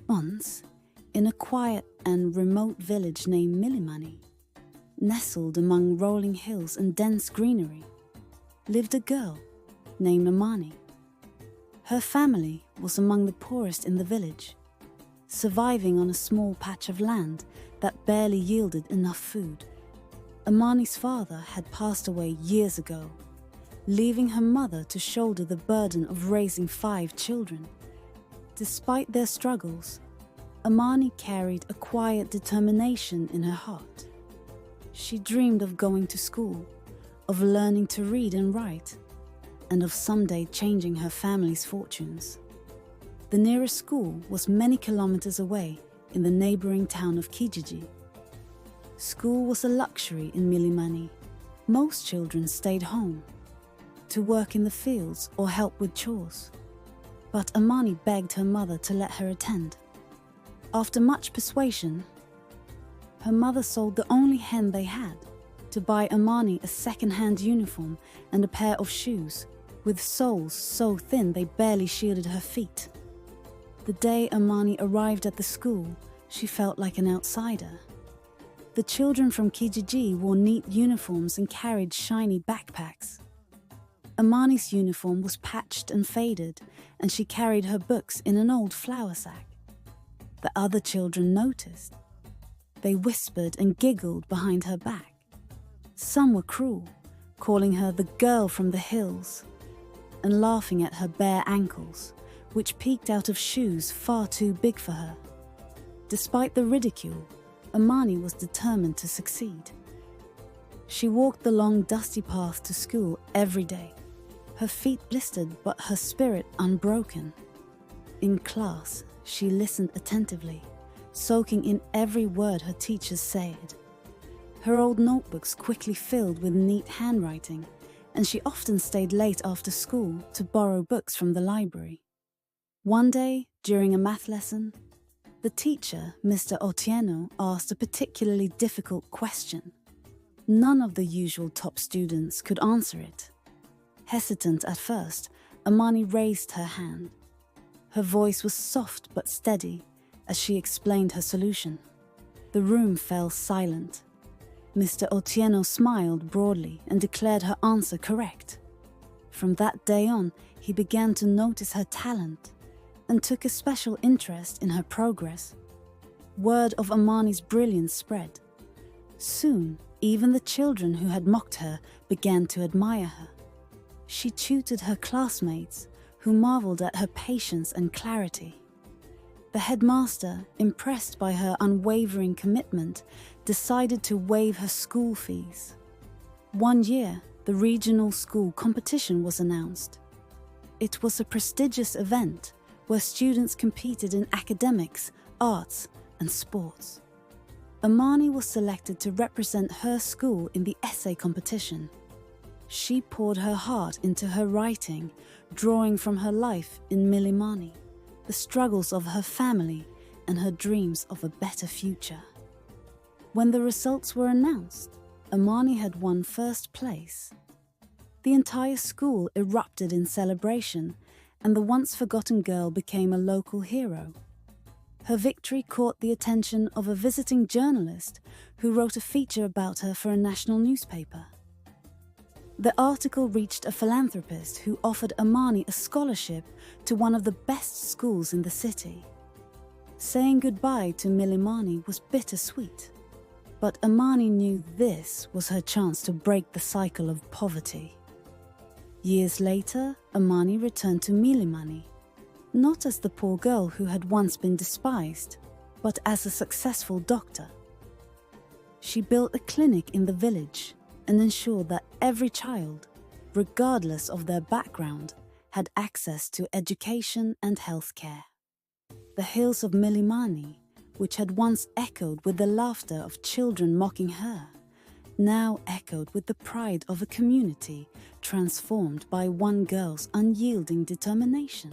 Once, in a quiet and remote village named Milimani, nestled among rolling hills and dense greenery, lived a girl named Amani. Her family was among the poorest in the village, surviving on a small patch of land that barely yielded enough food. Amani's father had passed away years ago, leaving her mother to shoulder the burden of raising 5 children. Despite their struggles, Amani carried a quiet determination in her heart. She dreamed of going to school, of learning to read and write, and of someday changing her family's fortunes. The nearest school was many kilometers away in the neighboring town of Kijiji. School was a luxury in Milimani. Most children stayed home to work in the fields or help with chores. But Amani begged her mother to let her attend. After much persuasion, her mother sold the only hen they had to buy Amani a second-hand uniform and a pair of shoes with soles so thin they barely shielded her feet. The day Amani arrived at the school, she felt like an outsider. The children from Kijiji wore neat uniforms and carried shiny backpacks. Amani's uniform was patched and faded, and she carried her books in an old flour sack. The other children noticed. They whispered and giggled behind her back. Some were cruel, calling her the girl from the hills, and laughing at her bare ankles, which peeked out of shoes far too big for her. Despite the ridicule, Amani was determined to succeed. She walked the long, dusty path to school every day, her feet blistered but her spirit unbroken. In class, she listened attentively, soaking in every word her teachers said. Her old notebooks quickly filled with neat handwriting, and she often stayed late after school to borrow books from the library. One day, during a math lesson, the teacher, Mr. Otieno, asked a particularly difficult question. None of the usual top students could answer it. Hesitant at first, Amani raised her hand. Her voice was soft but steady as she explained her solution. The room fell silent. Mr. Otieno smiled broadly and declared her answer correct. From that day on, he began to notice her talent and took a special interest in her progress. Word of Amani's brilliance spread. Soon, even the children who had mocked her began to admire her. She tutored her classmates, who marveled at her patience and clarity. The headmaster, impressed by her unwavering commitment, decided to waive her school fees. One year, the regional school competition was announced. It was a prestigious event where students competed in academics, arts, and sports. Amani was selected to represent her school in the essay competition. She poured her heart into her writing, drawing from her life in Milimani, the struggles of her family, and her dreams of a better future. When the results were announced, Amani had won first place. The entire school erupted in celebration, and the once-forgotten girl became a local hero. Her victory caught the attention of a visiting journalist who wrote a feature about her for a national newspaper. The article reached a philanthropist who offered Amani a scholarship to one of the best schools in the city. Saying goodbye to Milimani was bittersweet, but Amani knew this was her chance to break the cycle of poverty. Years later, Amani returned to Milimani, not as the poor girl who had once been despised, but as a successful doctor. She built a clinic in the village and ensured that every child, regardless of their background, had access to education and health care. The hills of Milimani, which had once echoed with the laughter of children mocking her, now echoed with the pride of a community transformed by one girl's unyielding determination.